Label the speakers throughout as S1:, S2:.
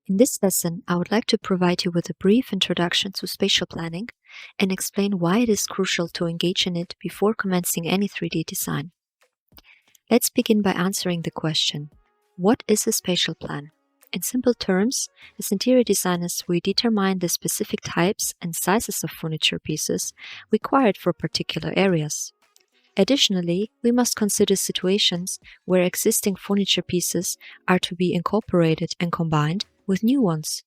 S1: In this lesson, I would like to provide you with a brief introduction to spatial planning and explain why it is crucial to engage in it before commencing any 3D design. Let's begin by answering the question, what is a spatial plan? In simple terms, as interior designers, we determine the specific types and sizes of furniture pieces required for particular areas. Additionally, we must consider situations where existing furniture pieces are to be incorporated and combined with new ones.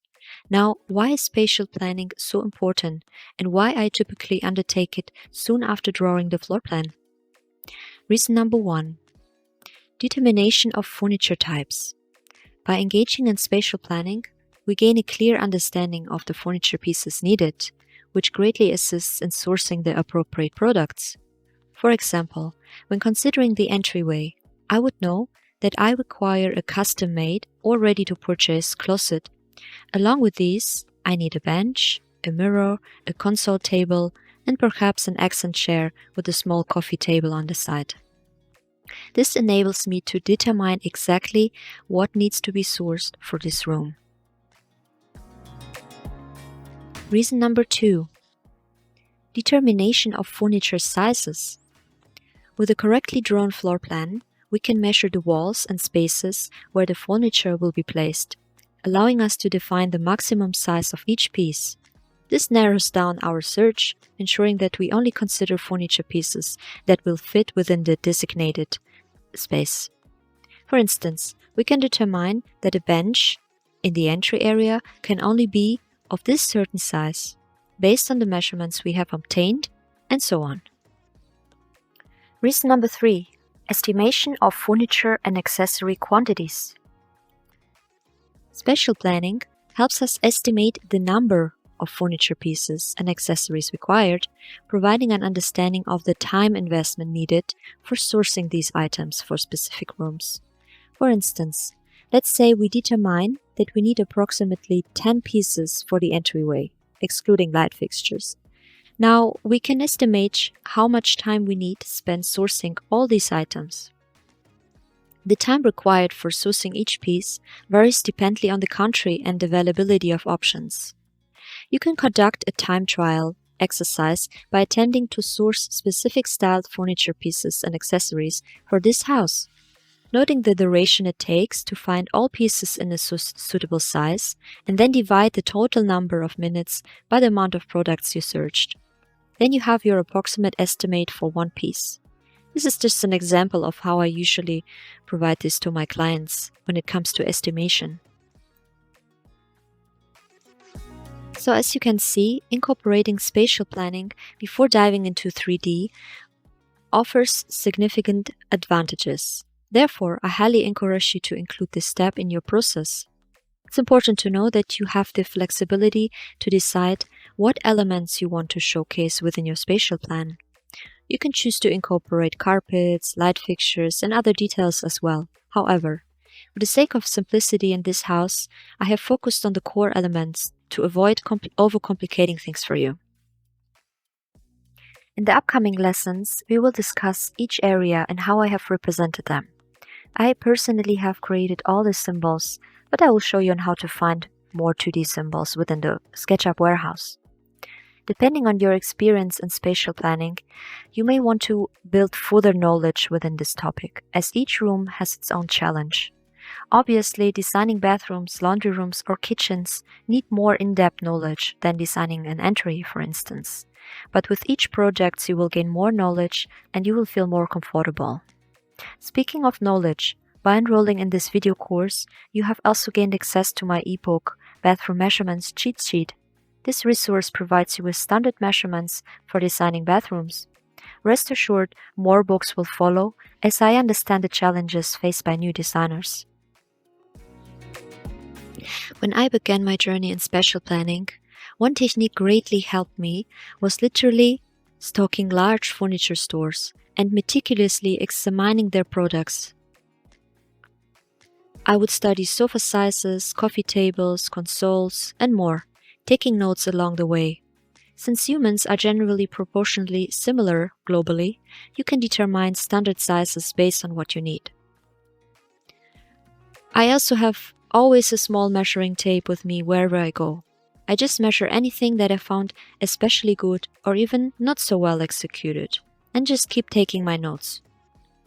S1: Now, why is spatial planning so important and why I typically undertake it soon after drawing the floor plan? Reason number 1. Determination of furniture types. By engaging in spatial planning, we gain a clear understanding of the furniture pieces needed, which greatly assists in sourcing the appropriate products. For example, when considering the entryway, I would know that I require a custom-made or ready-to-purchase closet. Along with these, I need a bench, a mirror, a console table, and perhaps an accent chair with a small coffee table on the side. This enables me to determine exactly what needs to be sourced for this room. Reason number 2. Determination of furniture sizes. With a correctly drawn floor plan, we can measure the walls and spaces where the furniture will be placed, allowing us to define the maximum size of each piece. This narrows down our search, ensuring that we only consider furniture pieces that will fit within the designated space. For instance, we can determine that a bench in the entry area can only be of this certain size, based on the measurements we have obtained, and so on. Reason number 3. Estimation of furniture and accessory quantities. Spatial planning helps us estimate the number of furniture pieces and accessories required, providing an understanding of the time investment needed for sourcing these items for specific rooms. For instance, let's say we determine that we need approximately 10 pieces for the entryway, excluding light fixtures. Now, we can estimate how much time we need to spend sourcing all these items. The time required for sourcing each piece varies depending on the country and availability of options. You can conduct a time trial exercise by attempting to source specific styled furniture pieces and accessories for this house, noting the duration it takes to find all pieces in a suitable size, and then divide the total number of minutes by the amount of products you searched. Then you have your approximate estimate for one piece. This is just an example of how I usually provide this to my clients when it comes to estimation. So as you can see, incorporating spatial planning before diving into 3D offers significant advantages. Therefore, I highly encourage you to include this step in your process. It's important to know that you have the flexibility to decide what elements you want to showcase within your spatial plan. You can choose to incorporate carpets, light fixtures, and other details as well. However, for the sake of simplicity in this house, I have focused on the core elements to avoid overcomplicating things for you. In the upcoming lessons, we will discuss each area and how I have represented them. I personally have created all the symbols, but I will show you on how to find more 2D symbols within the SketchUp warehouse. Depending on your experience in spatial planning, you may want to build further knowledge within this topic, as each room has its own challenge. Obviously, designing bathrooms, laundry rooms, or kitchens need more in-depth knowledge than designing an entry, for instance. But with each project, you will gain more knowledge and you will feel more comfortable. Speaking of knowledge, by enrolling in this video course, you have also gained access to my ebook, Bathroom Measurements Cheat Sheet. This resource provides you with standard measurements for designing bathrooms. Rest assured, more books will follow, as I understand the challenges faced by new designers. When I began my journey in spatial planning, one technique greatly helped me was literally stalking large furniture stores and meticulously examining their products. I would study sofa sizes, coffee tables, consoles, and more, taking notes along the way. Since humans are generally proportionally similar globally, you can determine standard sizes based on what you need. I also have always a small measuring tape with me wherever I go. I just measure anything that I found especially good or even not so well executed, and just keep taking my notes.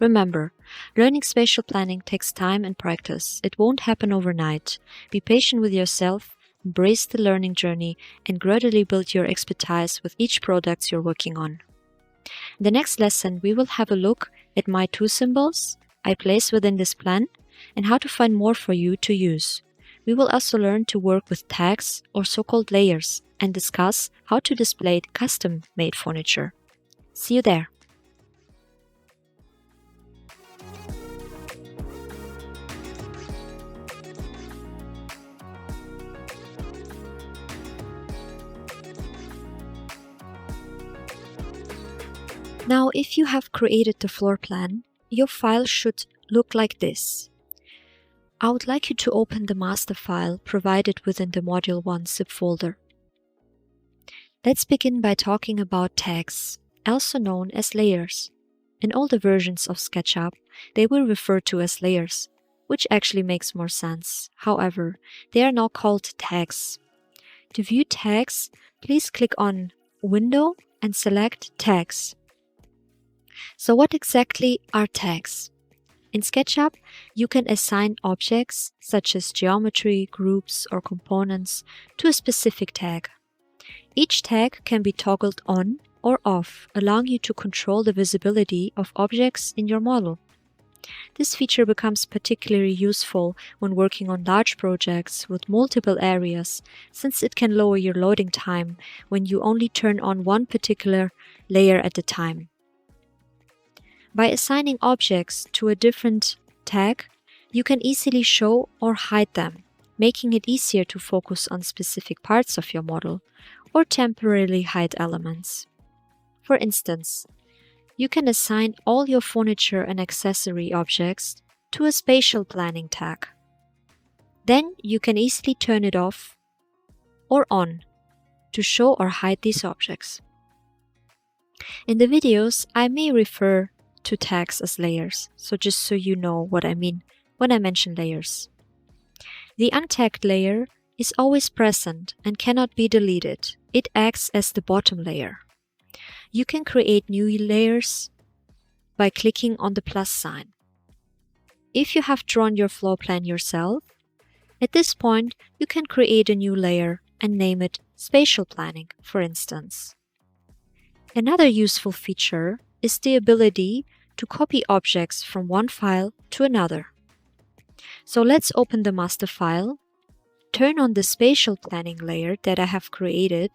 S1: Remember, learning spatial planning takes time and practice. It won't happen overnight. Be patient with yourself, embrace the learning journey, and gradually build your expertise with each product you're working on. In the next lesson, we will have a look at my two symbols I place within this plan and how to find more for you to use. We will also learn to work with tags or so-called layers and discuss how to display custom-made furniture. See you there! Now, if you have created the floor plan, your file should look like this. I would like you to open the master file provided within the Module 1 zip folder. Let's begin by talking about tags, also known as layers. In older versions of SketchUp, they were referred to as layers, which actually makes more sense. However, they are now called tags. To view tags, please click on Window and select Tags. So what exactly are tags? In SketchUp, you can assign objects such as geometry, groups, or components to a specific tag. Each tag can be toggled on or off, allowing you to control the visibility of objects in your model. This feature becomes particularly useful when working on large projects with multiple areas, since it can lower your loading time when you only turn on one particular layer at a time. By assigning objects to a different tag, you can easily show or hide them, making it easier to focus on specific parts of your model or temporarily hide elements. For instance, you can assign all your furniture and accessory objects to a spatial planning tag. Then you can easily turn it off or on to show or hide these objects. In the videos, I may refer to tags as layers, so just so you know what I mean when I mention layers. The untagged layer is always present and cannot be deleted. It acts as the bottom layer. You can create new layers by clicking on the plus sign. If you have drawn your floor plan yourself, at this point you can create a new layer and name it Spatial Planning, for instance. Another useful feature is the ability to copy objects from one file to another. So let's open the master file, turn on the spatial planning layer that I have created,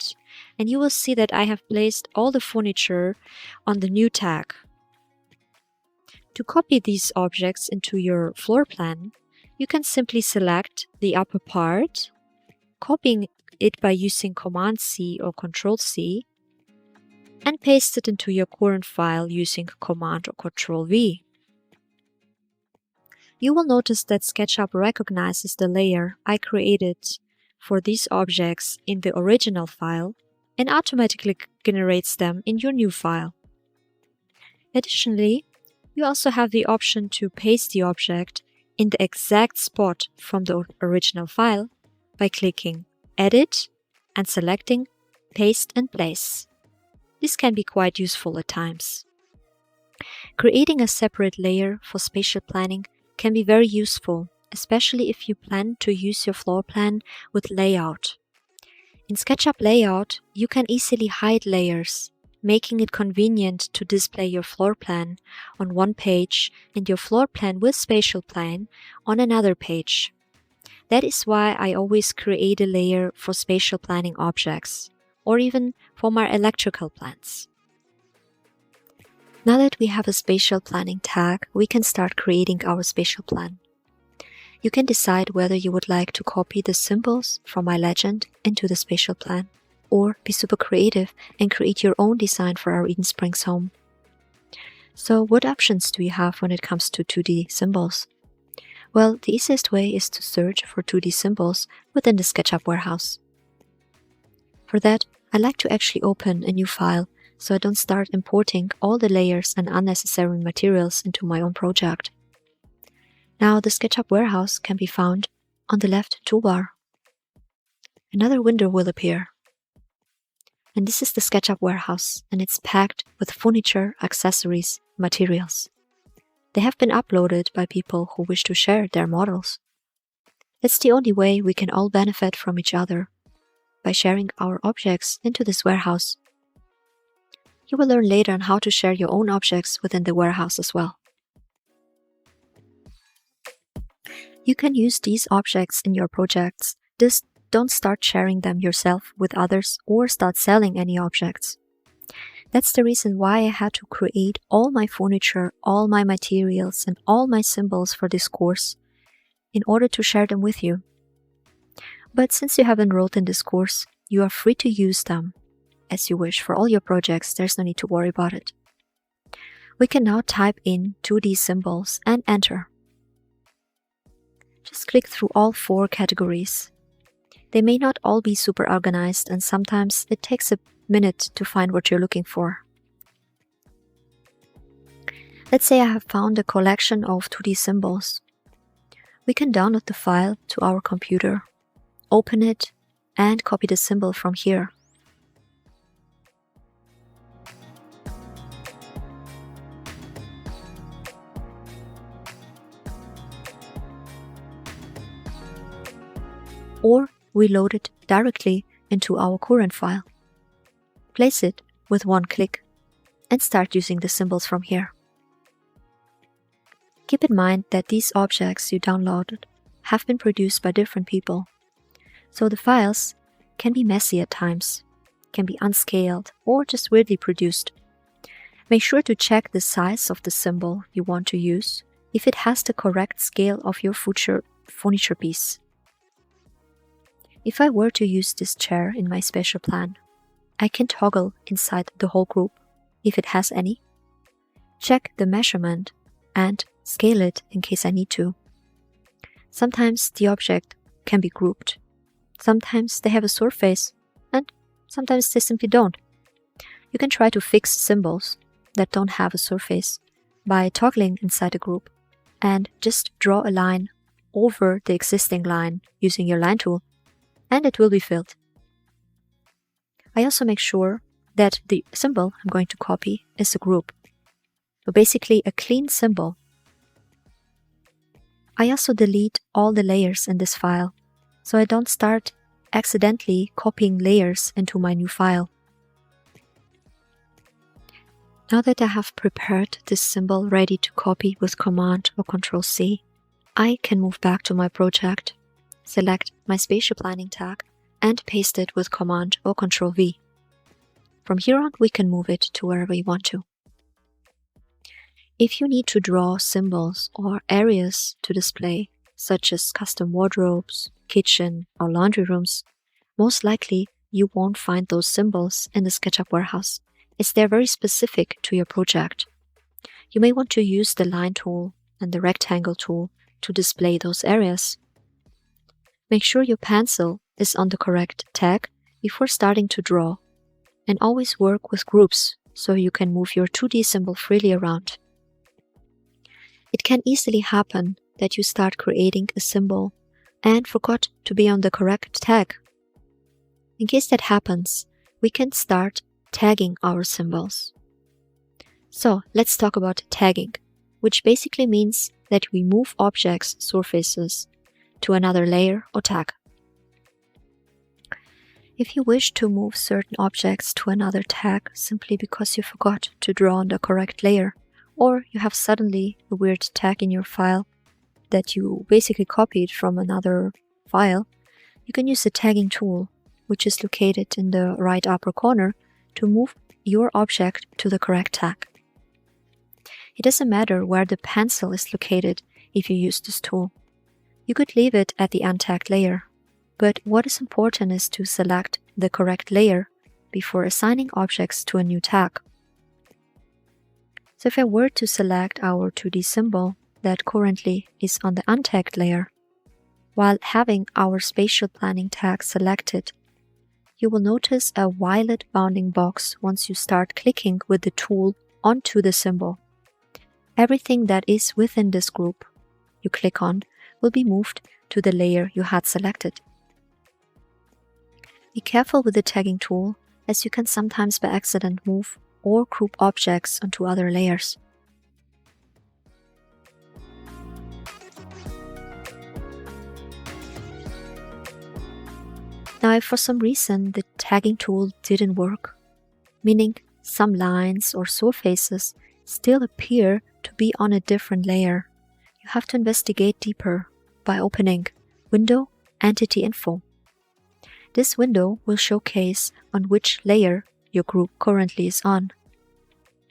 S1: and you will see that I have placed all the furniture on the new tag. To copy these objects into your floor plan, you can simply select the upper part, copying it by using Command-C or Control-C, and paste it into your current file using Command or Control-V. You will notice that SketchUp recognizes the layer I created for these objects in the original file and automatically generates them in your new file. Additionally, you also have the option to paste the object in the exact spot from the original file by clicking Edit and selecting Paste and Place. This can be quite useful at times. Creating a separate layer for spatial planning can be very useful, especially if you plan to use your floor plan with layout. In SketchUp Layout, you can easily hide layers, making it convenient to display your floor plan on one page and your floor plan with spatial plan on another page. That is why I always create a layer for spatial planning objects, or even for my electrical plans. Now that we have a spatial planning tag, we can start creating our spatial plan. You can decide whether you would like to copy the symbols from my legend into the spatial plan, or be super creative and create your own design for our Eden Springs home. So what options do we have when it comes to 2D symbols? Well, the easiest way is to search for 2D symbols within the SketchUp warehouse. For that, I like to actually open a new file so I don't start importing all the layers and unnecessary materials into my own project. Now, the SketchUp warehouse can be found on the left toolbar, another window will appear. And this is the SketchUp warehouse, and it's packed with furniture, accessories, materials. They have been uploaded by people who wish to share their models. That's the only way we can all benefit from each other, by sharing our objects into this warehouse. You will learn later on how to share your own objects within the warehouse as well. You can use these objects in your projects. Just don't start sharing them yourself with others or start selling any objects. That's the reason why I had to create all my furniture, all my materials, and all my symbols for this course in order to share them with you. But since you have enrolled in this course, you are free to use them as you wish for all your projects. There's no need to worry about it. We can now type in 2D symbols and enter. Just click through all 4 categories. They may not all be super organized, and sometimes it takes a minute to find what you're looking for. Let's say I have found a collection of 2D symbols. We can download the file to our computer, open it, and copy the symbol from here. Or we load it directly into our current file. Place it with one click and start using the symbols from here. Keep in mind that these objects you downloaded have been produced by different people, so the files can be messy at times, can be unscaled or just weirdly produced. Make sure to check the size of the symbol you want to use if it has the correct scale of your furniture piece. If I were to use this chair in my spatial plan, I can toggle inside the whole group, if it has any, check the measurement, and scale it in case I need to. Sometimes the object can be grouped. Sometimes they have a surface, and sometimes they simply don't. You can try to fix symbols that don't have a surface by toggling inside a group and just draw a line over the existing line using your line tool, and it will be filled. I also make sure that the symbol I'm going to copy is a group, so basically a clean symbol. I also delete all the layers in this file, so I don't start accidentally copying layers into my new file. Now that I have prepared this symbol ready to copy with Command or Ctrl+C, I can move back to my project, select my Spatial Planning tag, and paste it with Command or Ctrl+V. From here on, we can move it to wherever you want to. If you need to draw symbols or areas to display, such as custom wardrobes, kitchen, or laundry rooms, most likely you won't find those symbols in the SketchUp warehouse, as they're very specific to your project. You may want to use the line tool and the rectangle tool to display those areas. Make sure your pencil is on the correct tag before starting to draw, and always work with groups so you can move your 2D symbol freely around. It can easily happen that you start creating a symbol and forgot to be on the correct tag. In case that happens, we can start tagging our symbols. So let's talk about tagging, which basically means that we move objects' surfaces to another layer or tag. If you wish to move certain objects to another tag simply because you forgot to draw on the correct layer, or you have suddenly a weird tag in your file that you basically copied from another file, you can use the tagging tool, which is located in the right upper corner, to move your object to the correct tag. It doesn't matter where the pencil is located if you use this tool. You could leave it at the untagged layer, but what is important is to select the correct layer before assigning objects to a new tag. So if I were to select our 2D symbol that currently is on the untagged layer, while having our Spatial Planning tag selected, you will notice a violet bounding box once you start clicking with the tool onto the symbol. Everything that is within this group you click on will be moved to the layer you had selected. Be careful with the tagging tool, as you can sometimes by accident move or group objects onto other layers. Now, if for some reason the tagging tool didn't work, meaning some lines or surfaces still appear to be on a different layer, you have to investigate deeper by opening Window, Entity Info. This window will showcase on which layer your group currently is on.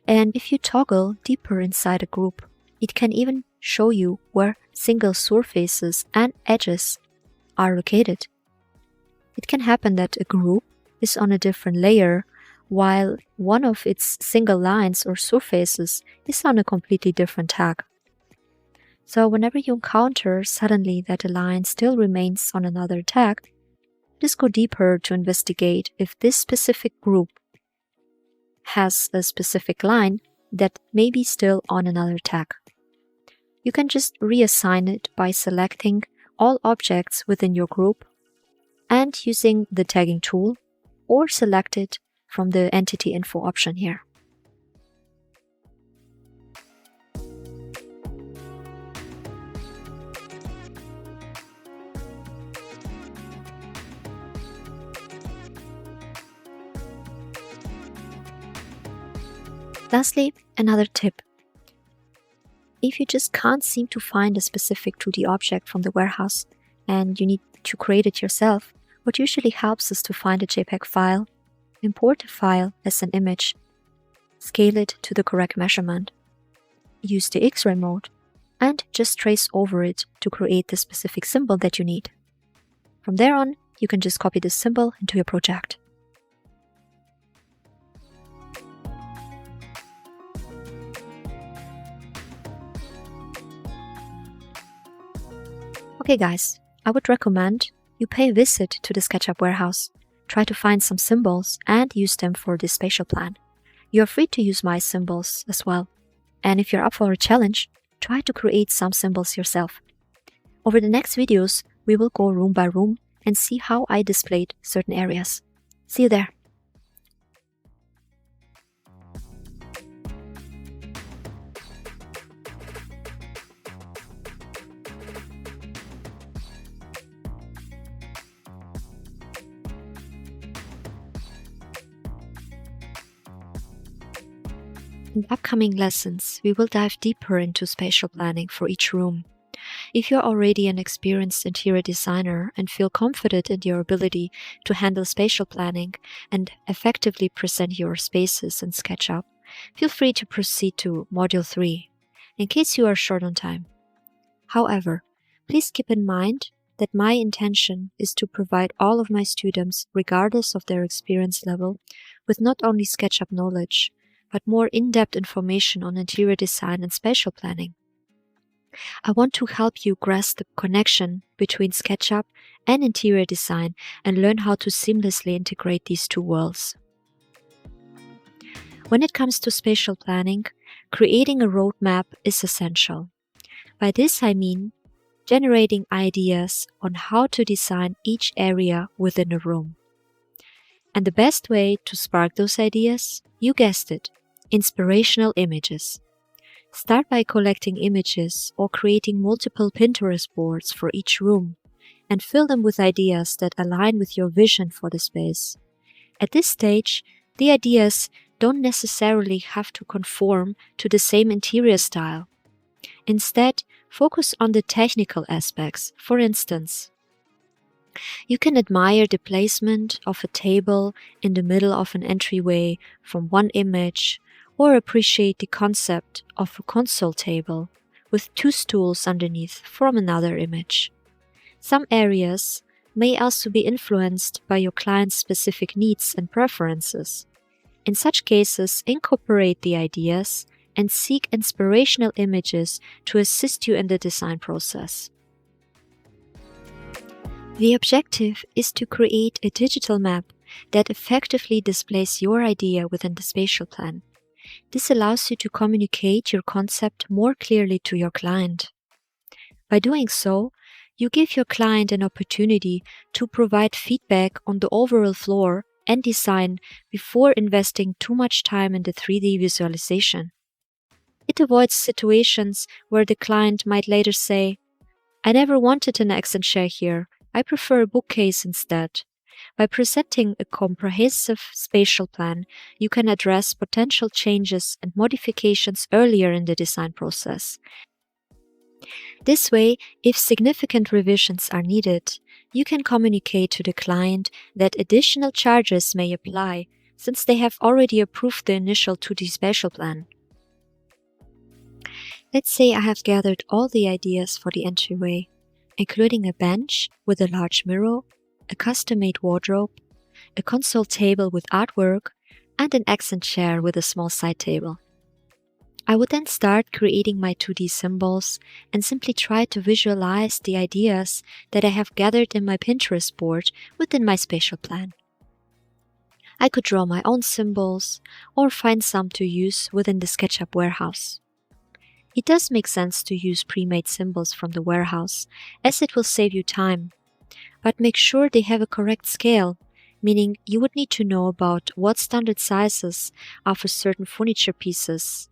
S1: And if you toggle deeper inside a group, it can even show you where single surfaces and edges are located. It can happen that a group is on a different layer while one of its single lines or surfaces is on a completely different tag. So whenever you encounter suddenly that a line still remains on another tag, just go deeper to investigate if this specific group has a specific line that may be still on another tag. You can just reassign it by selecting all objects within your group and using the tagging tool, or select it from the Entity Info option here. Lastly, another tip. If you just can't seem to find a specific 2D object from the warehouse and you need to create it yourself, what usually helps is to find a JPEG file, import the file as an image, scale it to the correct measurement, use the X-ray mode, and just trace over it to create the specific symbol that you need. From there on, you can just copy this symbol into your project. Okay guys, I would recommend you pay a visit to the SketchUp warehouse, try to find some symbols and use them for this spatial plan. You are free to use my symbols as well. And if you're up for a challenge, try to create some symbols yourself. Over the next videos, we will go room by room and see how I displayed certain areas. See you there. In upcoming lessons, we will dive deeper into spatial planning for each room. If you're already an experienced interior designer and feel confident in your ability to handle spatial planning and effectively present your spaces in SketchUp, feel free to proceed to Module 3, in case you are short on time. However, please keep in mind that my intention is to provide all of my students, regardless of their experience level, with not only SketchUp knowledge, but more in-depth information on interior design and spatial planning. I want to help you grasp the connection between SketchUp and interior design and learn how to seamlessly integrate these two worlds. When it comes to spatial planning, creating a roadmap is essential. By this I mean generating ideas on how to design each area within a room. And the best way to spark those ideas, you guessed it, inspirational images. Start by collecting images or creating multiple Pinterest boards for each room and fill them with ideas that align with your vision for the space. At this stage, the ideas don't necessarily have to conform to the same interior style. Instead, focus on the technical aspects. For instance, you can admire the placement of a table in the middle of an entryway from one image, or appreciate the concept of a console table with two stools underneath from another image. Some areas may also be influenced by your client's specific needs and preferences. In such cases, incorporate the ideas and seek inspirational images to assist you in the design process. The objective is to create a digital map that effectively displays your idea within the spatial plan. This allows you to communicate your concept more clearly to your client. By doing so, You give your client an opportunity to provide feedback on the overall floor and design before investing too much time in the 3D visualization. It avoids situations where the client might later say, "I never wanted an accent chair here. I prefer a bookcase instead." By presenting a comprehensive spatial plan, you can address potential changes and modifications earlier in the design process. This way, if significant revisions are needed, you can communicate to the client that additional charges may apply since they have already approved the initial 2D spatial plan. Let's say I have gathered all the ideas for the entryway, including a bench with a large mirror, a custom-made wardrobe, a console table with artwork, and an accent chair with a small side table. I would then start creating my 2D symbols and simply try to visualize the ideas that I have gathered in my Pinterest board within my spatial plan. I could draw my own symbols or find some to use within the SketchUp warehouse. It does make sense to use pre-made symbols from the warehouse, as it will save you time. But make sure they have a correct scale, meaning you would need to know about what standard sizes are for certain furniture pieces.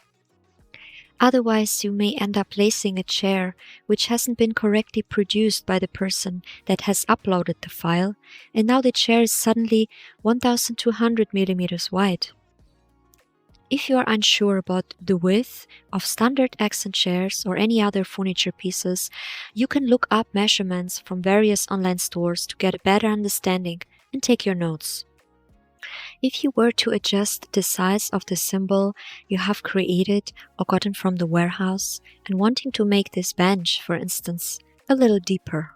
S1: Otherwise, you may end up placing a chair which hasn't been correctly produced by the person that has uploaded the file, and now the chair is suddenly 1200 millimeters wide. If you are unsure about the width of standard accent chairs or any other furniture pieces, you can look up measurements from various online stores to get a better understanding and take your notes. If you were to adjust the size of the symbol you have created or gotten from the warehouse and wanting to make this bench, for instance, a little deeper,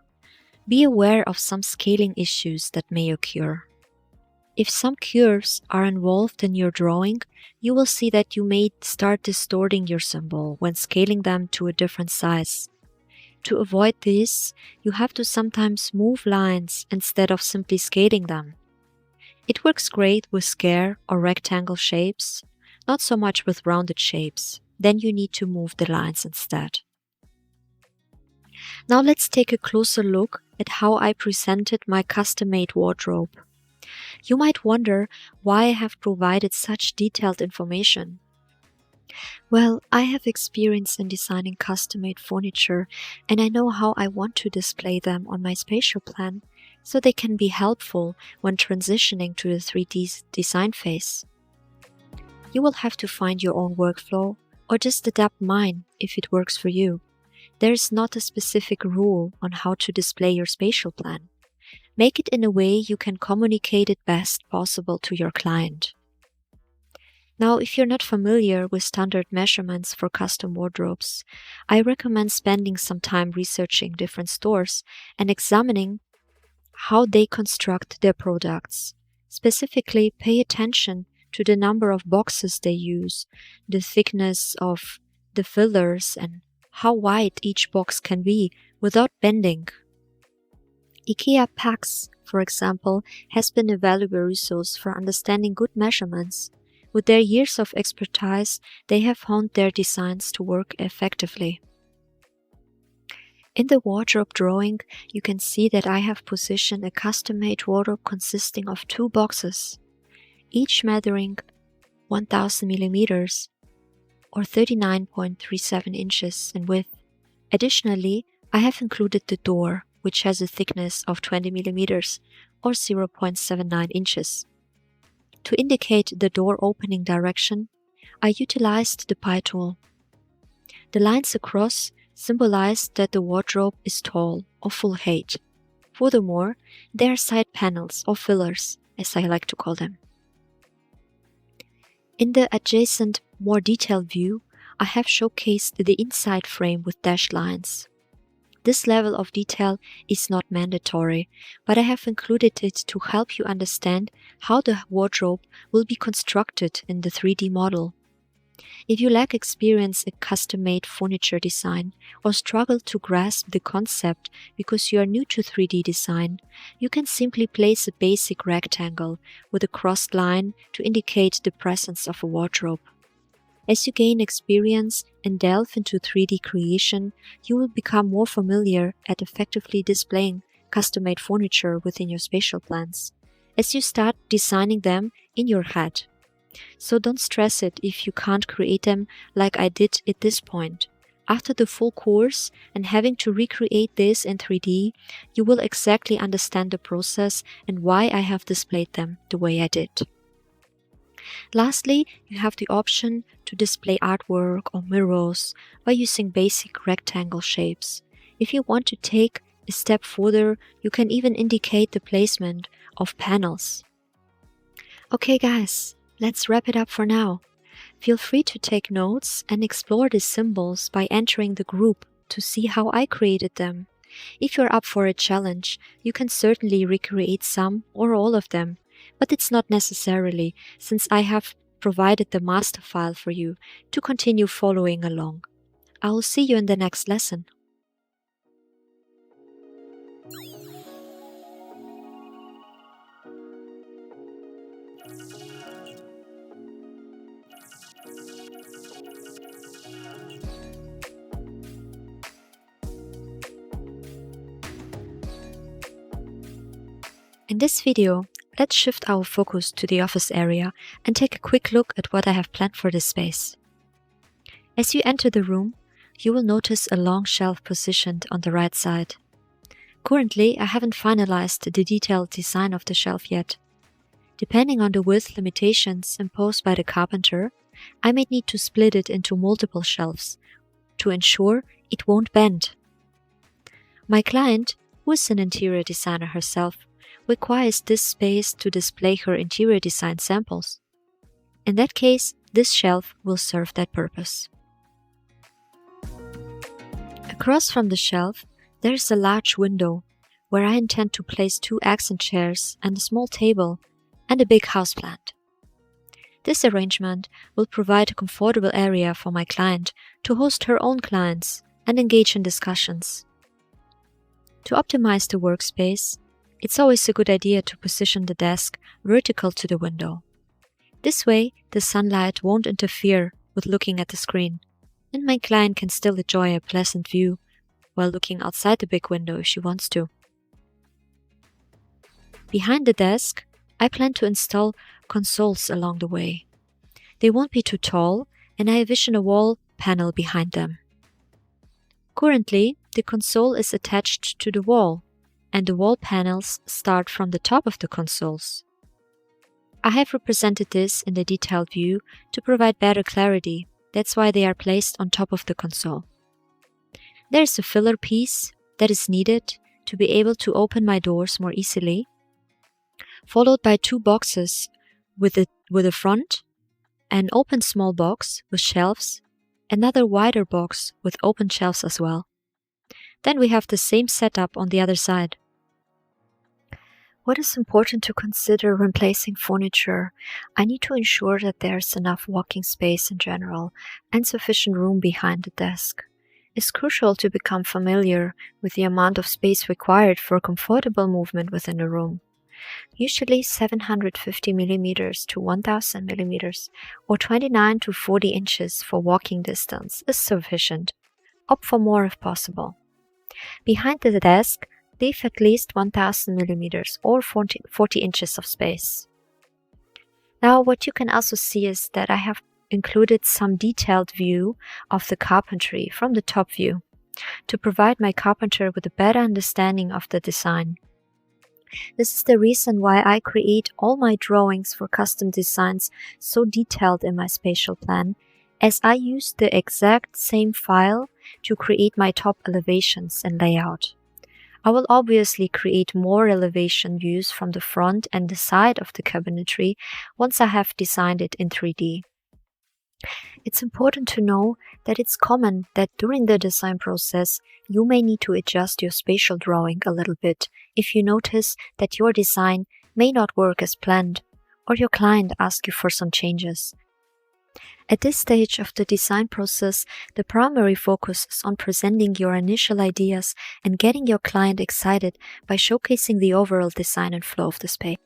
S1: be aware of some scaling issues that may occur. If some curves are involved in your drawing, you will see that you may start distorting your symbol when scaling them to a different size. To avoid this, you have to sometimes move lines instead of simply scaling them. It works great with square or rectangle shapes, not so much with rounded shapes. Then you need to move the lines instead. Now let's take a closer look at how I presented my custom-made wardrobe. You might wonder why I have provided such detailed information. Well, I have experience in designing custom-made furniture, and I know how I want to display them on my spatial plan, so they can be helpful when transitioning to the 3D design phase. You will have to find your own workflow, or just adapt mine if it works for you. There is not a specific rule on how to display your spatial plan. Make it in a way you can communicate it best possible to your client. Now, if you're not familiar with standard measurements for custom wardrobes, I recommend spending some time researching different stores and examining how they construct their products. Specifically, pay attention to the number of boxes they use, the thickness of the fillers, and how wide each box can be without bending. IKEA PAX, for example, has been a valuable resource for understanding good measurements. With their years of expertise, they have honed their designs to work effectively. In the wardrobe drawing, you can see that I have positioned a custom-made wardrobe consisting of 2 boxes, each measuring 1000 millimeters or 39.37 inches in width. Additionally, I have included the door, which has a thickness of 20 millimeters or 0.79 inches. To indicate the door opening direction, I utilized the pie tool. The lines across symbolize that the wardrobe is tall or full height. Furthermore, there are side panels or fillers, as I like to call them. In the adjacent, more detailed view, I have showcased the inside frame with dashed lines. This level of detail is not mandatory, but I have included it to help you understand how the wardrobe will be constructed in the 3D model. If you lack experience in custom-made furniture design or struggle to grasp the concept because you are new to 3D design, you can simply place a basic rectangle with a crossed line to indicate the presence of a wardrobe. As you gain experience and delve into 3D creation, you will become more familiar at effectively displaying custom-made furniture within your spatial plans, as you start designing them in your head. So don't stress it if you can't create them like I did at this point. After the full course and having to recreate this in 3D, you will exactly understand the process and why I have displayed them the way I did. Lastly, you have the option to display artwork or mirrors by using basic rectangle shapes. If you want to take a step further, you can even indicate the placement of panels. Okay guys, let's wrap it up for now. Feel free to take notes and explore the symbols by entering the group to see how I created them. If you're up for a challenge, you can certainly recreate some or all of them, but it's not necessarily, since I have provided the master file for you to continue following along. I will see you in the next lesson. In this video, let's shift our focus to the office area and take a quick look at what I have planned for this space. As you enter the room, you will notice a long shelf positioned on the right side. Currently, I haven't finalized the detailed design of the shelf yet. Depending on the width limitations imposed by the carpenter, I may need to split it into multiple shelves to ensure it won't bend. My client, who is an interior designer herself, requires this space to display her interior design samples. In that case, this shelf will serve that purpose. Across from the shelf, there is a large window where I intend to place 2 accent chairs and a small table and a big houseplant. This arrangement will provide a comfortable area for my client to host her own clients and engage in discussions. To optimize the workspace, it's always a good idea to position the desk vertical to the window. This way, the sunlight won't interfere with looking at the screen, and my client can still enjoy a pleasant view while looking outside the big window if she wants to. Behind the desk, I plan to install consoles along the way. They won't be too tall, and I envision a wall panel behind them. Currently, the console is attached to the wall, and the wall panels start from the top of the consoles. I have represented this in the detailed view to provide better clarity. That's why they are placed on top of the console. There is a filler piece that is needed to be able to open my doors more easily, followed by 2 boxes with a front, an open small box with shelves, another wider box with open shelves as well. Then we have the same setup on the other side. What is important to consider when placing furniture? I need to ensure that there's enough walking space in general and sufficient room behind the desk. It's crucial to become familiar with the amount of space required for comfortable movement within a room. Usually 750 mm to 1000 mm or 29 to 40 inches for walking distance is sufficient. Opt for more if possible. Behind the desk, leave at least 1000 mm or 40 inches of space. Now, what you can also see is that I have included some detailed view of the carpentry from the top view to provide my carpenter with a better understanding of the design. This is the reason why I create all my drawings for custom designs so detailed in my spatial plan, as I use the exact same file to create my top elevations and layout. I will obviously create more elevation views from the front and the side of the cabinetry once I have designed it in 3D. It's important to know that it's common that during the design process, you may need to adjust your spatial drawing a little bit if you notice that your design may not work as planned or your client asks you for some changes. At this stage of the design process, the primary focus is on presenting your initial ideas and getting your client excited by showcasing the overall design and flow of the space.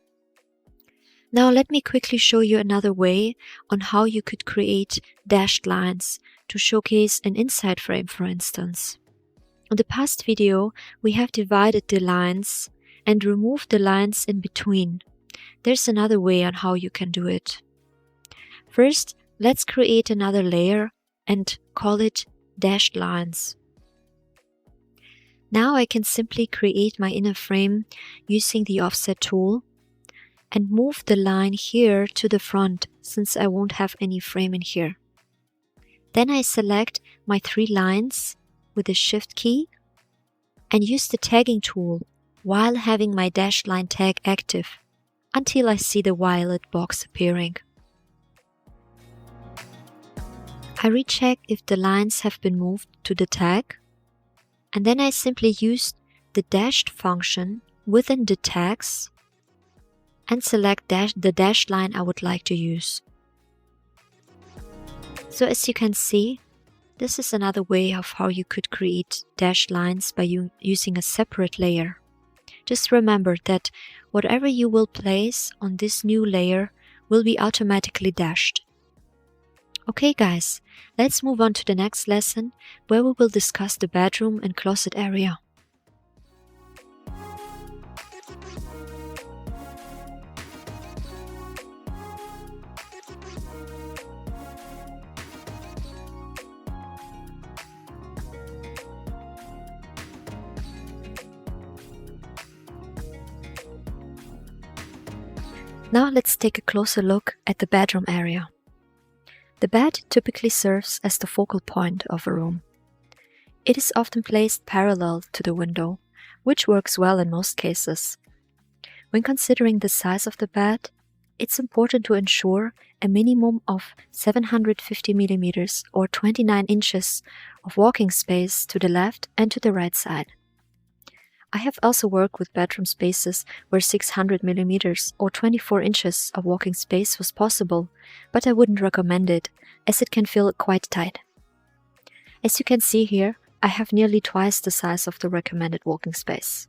S1: Now let me quickly show you another way on how you could create dashed lines to showcase an inside frame, for instance. In the past video, we have divided the lines and removed the lines in between. There's another way on how you can do it. First, let's create another layer and call it dashed lines. Now I can simply create my inner frame using the offset tool and move the line here to the front since I won't have any frame in here. Then I select my 3 lines with the Shift key and use the tagging tool while having my dashed line tag active until I see the violet box appearing. I recheck if the lines have been moved to the tag, and then I simply use the dashed function within the tags and select the dashed line I would like to use. So as you can see, this is another way of how you could create dashed lines by using a separate layer. Just remember that whatever you will place on this new layer will be automatically dashed. Okay guys, let's move on to the next lesson where we will discuss the bedroom and closet area. Now let's take a closer look at the bedroom area. The bed typically serves as the focal point of a room. It is often placed parallel to the window, which works well in most cases. When considering the size of the bed, it's important to ensure a minimum of 750 mm or 29 inches of walking space to the left and to the right side. I have also worked with bedroom spaces where 600 mm or 24 inches of walking space was possible, but I wouldn't recommend it as it can feel quite tight. As you can see here, I have nearly twice the size of the recommended walking space.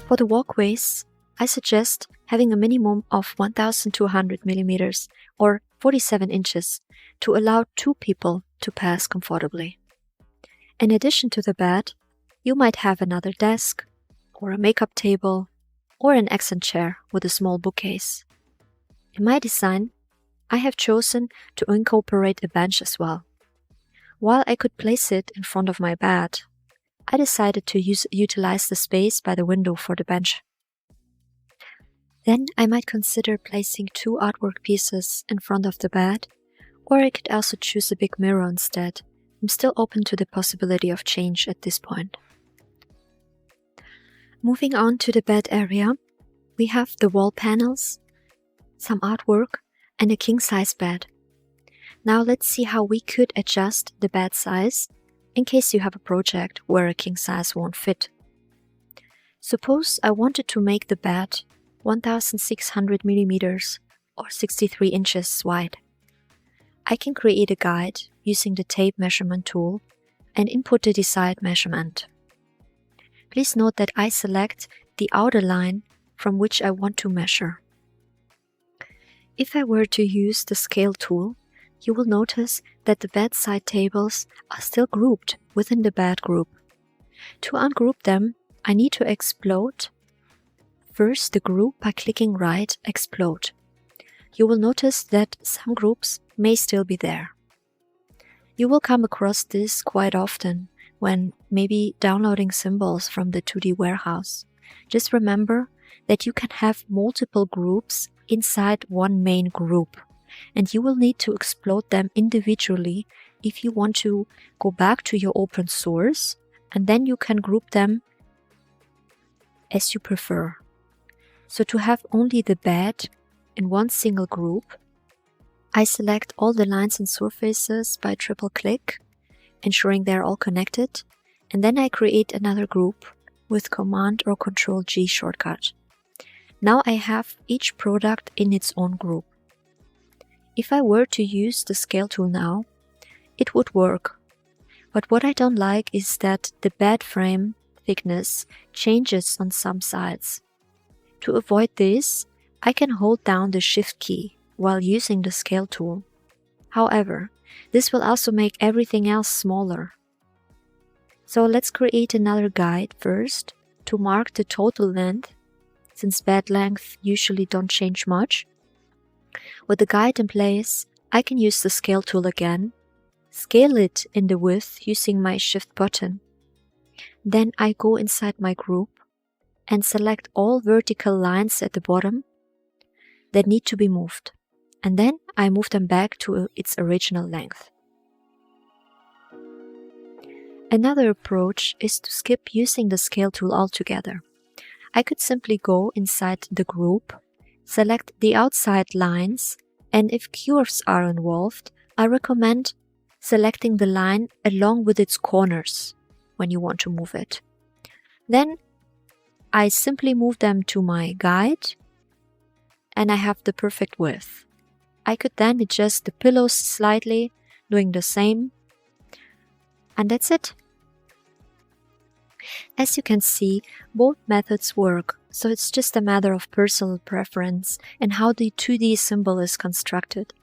S1: For the walkways, I suggest having a minimum of 1200 mm or 47 inches to allow 2 people to pass comfortably. In addition to the bed, you might have another desk, or a makeup table, or an accent chair with a small bookcase. In my design, I have chosen to incorporate a bench as well. While I could place it in front of my bed, I decided to utilize the space by the window for the bench. Then I might consider placing 2 artwork pieces in front of the bed, or I could also choose a big mirror instead. I'm still open to the possibility of change at this point. Moving on to the bed area, we have the wall panels, some artwork, and a king-size bed. Now let's see how we could adjust the bed size in case you have a project where a king size won't fit. Suppose I wanted to make the bed 1600 mm or 63 inches wide. I can create a guide using the tape measurement tool and input the desired measurement. Please note that I select the outer line from which I want to measure. If I were to use the scale tool, you will notice that the bedside tables are still grouped within the bed group. To ungroup them, I need to explode first the group by clicking right Explode. You will notice that some groups may still be there. You will come across this quite often when maybe downloading symbols from the 2D warehouse. Just remember that you can have multiple groups inside one main group, and you will need to explode them individually if you want to go back to your open source, and then you can group them as you prefer. So to have only the bed in one single group, I select all the lines and surfaces by triple click, ensuring they're all connected, and then I create another group with Command or Control G shortcut. Now I have each product in its own group. If I were to use the scale tool now, it would work. But what I don't like is that the bed frame thickness changes on some sides. To avoid this, I can hold down the Shift key while using the Scale tool. However, this will also make everything else smaller. So let's create another guide first to mark the total length, since bed length usually don't change much. With the guide in place, I can use the Scale tool again, scale it in the width using my Shift button. Then I go inside my group and select all vertical lines at the bottom that need to be moved, and then I move them back to its original length. Another approach is to skip using the Scale tool altogether. I could simply go inside the group, select the outside lines, and if curves are involved, I recommend selecting the line along with its corners when you want to move it. Then I simply move them to my guide and I have the perfect width. I could then adjust the pillows slightly, doing the same, and that's it. As you can see, both methods work, so it's just a matter of personal preference and how the 2D symbol is constructed.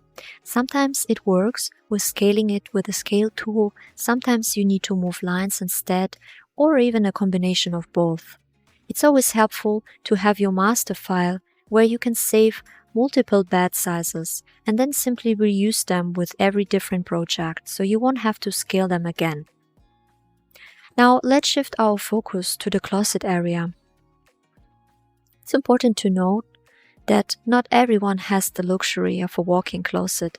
S1: Sometimes it works with scaling it with a Scale tool, sometimes you need to move lines instead, or even a combination of both. It's always helpful to have your master file where you can save multiple bed sizes and then simply reuse them with every different project, so you won't have to scale them again. Now let's shift our focus to the closet area. It's important to note that not everyone has the luxury of a walk-in closet.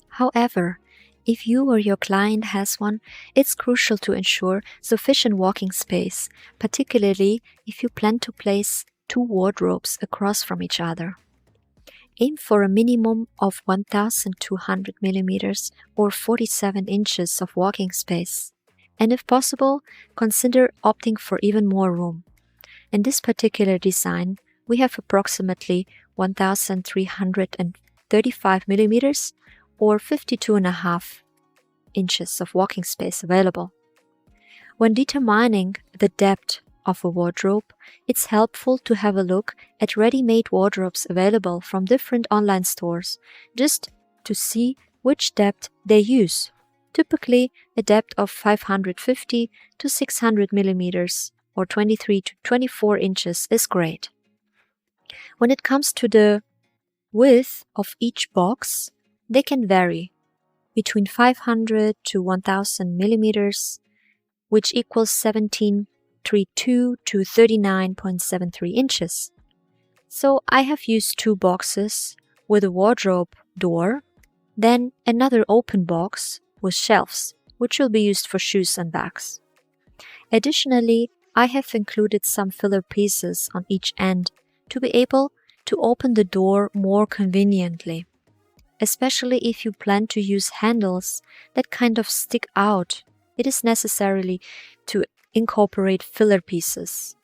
S1: However, if you or your client has one, it's crucial to ensure sufficient walking space, particularly if you plan to place 2 wardrobes across from each other. Aim for a minimum of 1,200 millimeters or 47 inches of walking space. And if possible, consider opting for even more room. In this particular design, we have approximately 1,335 millimeters or 52.5 inches of walking space available. When determining the depth of a wardrobe, it's helpful to have a look at ready-made wardrobes available from different online stores, just to see which depth they use. Typically, a depth of 550 to 600 millimeters or 23 to 24 inches is great. When it comes to the width of each box, they can vary between 500 to 1000 millimeters, which equals 17.32 to 39.73 inches. So I have used 2 boxes with a wardrobe door, then another open box with shelves, which will be used for shoes and bags. Additionally, I have included some filler pieces on each end to be able to open the door more conveniently, especially if you plan to use handles that kind of stick out. It is necessary to incorporate filler pieces.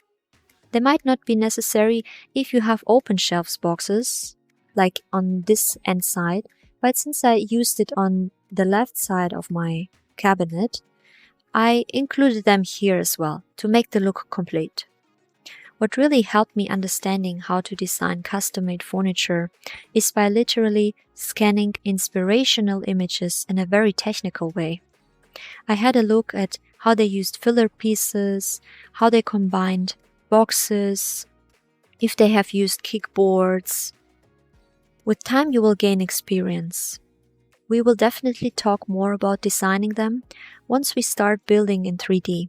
S1: They might not be necessary if you have open shelves boxes, like on this end side, but since I used it on the left side of my cabinet, I included them here as well to make the look complete. What really helped me understanding how to design custom-made furniture is by literally scanning inspirational images in a very technical way. I had a look at how they used filler pieces, how they combined boxes, if they have used kickboards. With time you will gain experience. We will definitely talk more about designing them once we start building in 3D.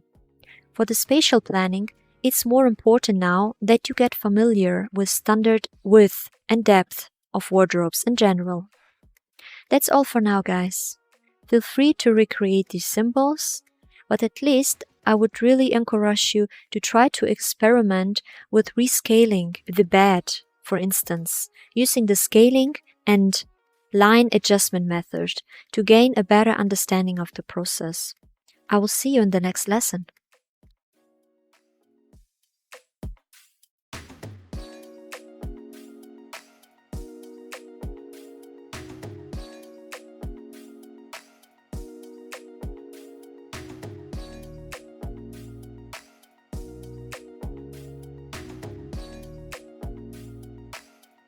S1: For the spatial planning, it's more important now that you get familiar with standard width and depth of wardrobes in general. That's all for now, guys. Feel free to recreate these symbols, but at least I would really encourage you to try to experiment with rescaling the bed, for instance, using the scaling and line adjustment method to gain a better understanding of the process. I will see you in the next lesson.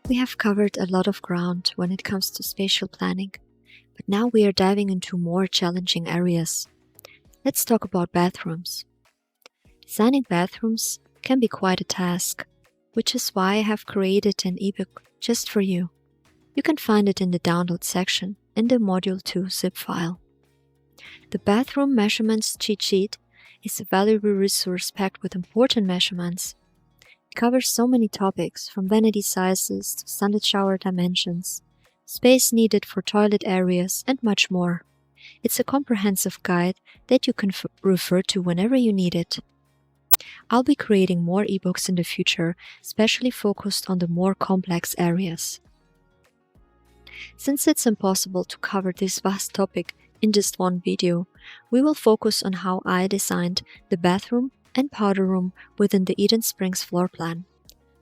S1: We have covered a lot of ground when it comes to spatial planning, but now we are diving into more challenging areas. Let's talk about bathrooms. Designing bathrooms can be quite a task, which is why I have created an ebook just for you. You can find it in the download section in the Module 2 zip file. The Bathroom Measurements Cheat Sheet is a valuable resource packed with important measurements. It covers so many topics, from vanity sizes to standard shower dimensions, space needed for toilet areas, and much more. It's a comprehensive guide that you can refer to whenever you need it. I'll be creating more ebooks in the future, especially focused on the more complex areas. Since it's impossible to cover this vast topic in just one video, we will focus on how I designed the bathroom and powder room within the Eden Springs floor plan.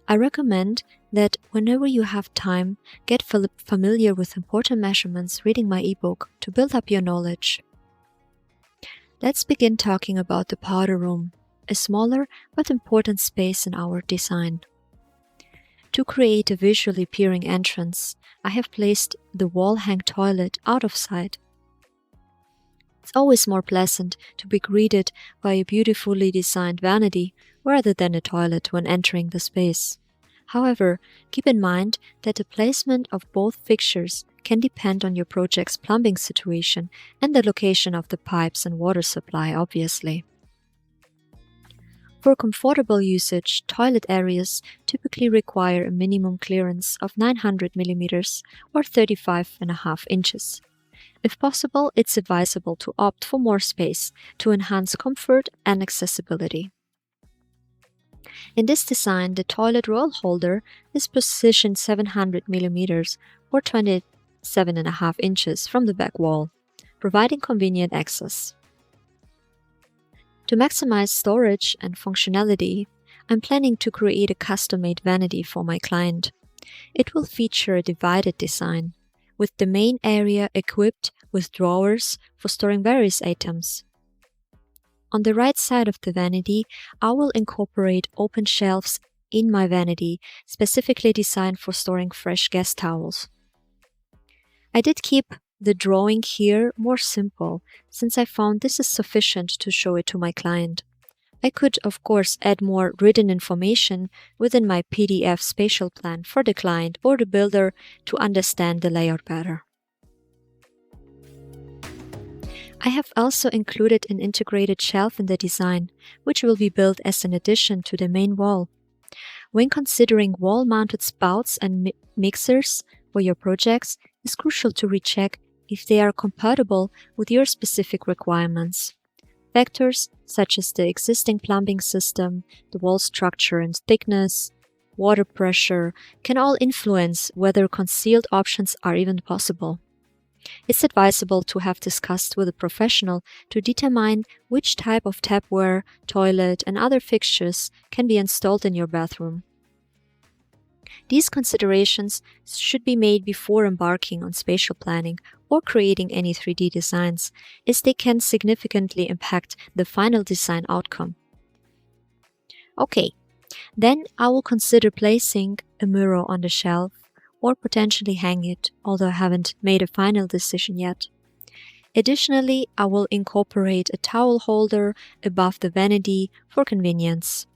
S1: I recommend that whenever you have time, get familiar with important measurements reading my ebook to build up your knowledge. Let's begin talking about the powder room, a smaller but important space in our design. To create a visually appealing entrance, I have placed the wall-hang toilet out of sight. It's always more pleasant to be greeted by a beautifully designed vanity rather than a toilet when entering the space. However, keep in mind that the placement of both fixtures can depend on your project's plumbing situation and the location of the pipes and water supply, obviously. For comfortable usage, toilet areas typically require a minimum clearance of 900 mm or 35.5 inches. If possible, it's advisable to opt for more space to enhance comfort and accessibility. In this design, the toilet roll holder is positioned 700 mm or 27.5 inches from the back wall, providing convenient access. To maximize storage and functionality, I'm planning to create a custom-made vanity for my client. It will feature a divided design, with the main area equipped with drawers for storing various items. On the right side of the vanity, I will incorporate open shelves in my vanity, specifically designed for storing fresh guest towels. I did keep the drawing here more simple, since I found this is sufficient to show it to my client. I could, of course, add more written information within my PDF spatial plan for the client or the builder to understand the layout better. I have also included an integrated shelf in the design, which will be built as an addition to the main wall. When considering wall-mounted spouts and mixers for your projects, it's crucial to recheck if they are compatible with your specific requirements. Factors such as the existing plumbing system, the wall structure and thickness, water pressure can all influence whether concealed options are even possible. It's advisable to have discussed with a professional to determine which type of tapware, toilet, and other fixtures can be installed in your bathroom. These considerations should be made before embarking on spatial planning or creating any 3D designs, as they can significantly impact the final design outcome. Okay, then I will consider placing a mirror on the shelf or potentially hang it, although I haven't made a final decision yet. Additionally, I will incorporate a towel holder above the vanity for convenience.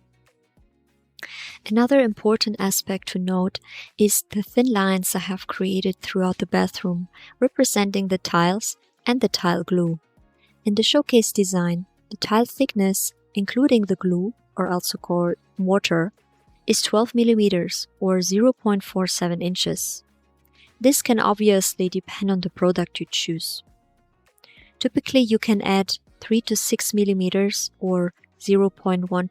S1: Another important aspect to note is the thin lines I have created throughout the bathroom, representing the tiles and the tile glue. In the showcase design, the tile thickness, including the glue, or also called mortar, is 12 mm or 0.47 inches. This can obviously depend on the product you choose. Typically, you can add 3 to 6 mm or 0.12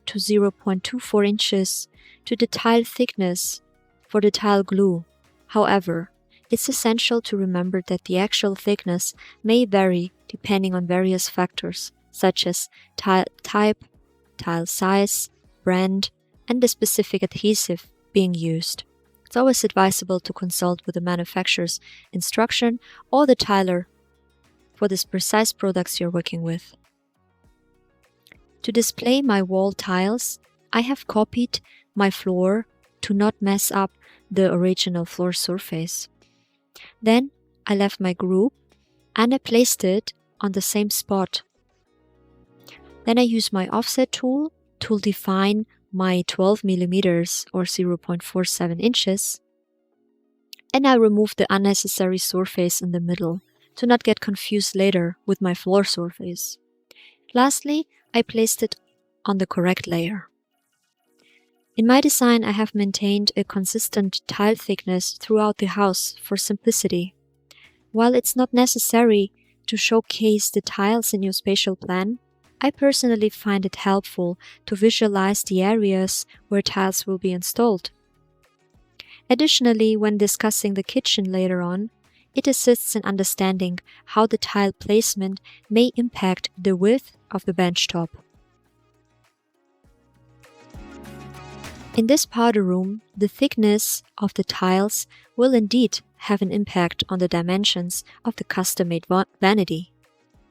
S1: to 0.24 inches to the tile thickness for the tile glue. However, it's essential to remember that the actual thickness may vary depending on various factors such as tile type, tile size, brand, and the specific adhesive being used. It's always advisable to consult with the manufacturer's instruction or the tiler for the precise products you're working with. To display my wall tiles, I have copied my floor to not mess up the original floor surface. Then I left my group and I placed it on the same spot. Then I used my offset tool to define my 12 millimeters or 0.47 inches, and I removed the unnecessary surface in the middle to not get confused later with my floor surface. Lastly, I placed it on the correct layer. In my design, I have maintained a consistent tile thickness throughout the house for simplicity. While it's not necessary to showcase the tiles in your spatial plan, I personally find it helpful to visualize the areas where tiles will be installed. Additionally, when discussing the kitchen later on, it assists in understanding how the tile placement may impact the width of the bench top. In this powder room, the thickness of the tiles will indeed have an impact on the dimensions of the custom-made vanity.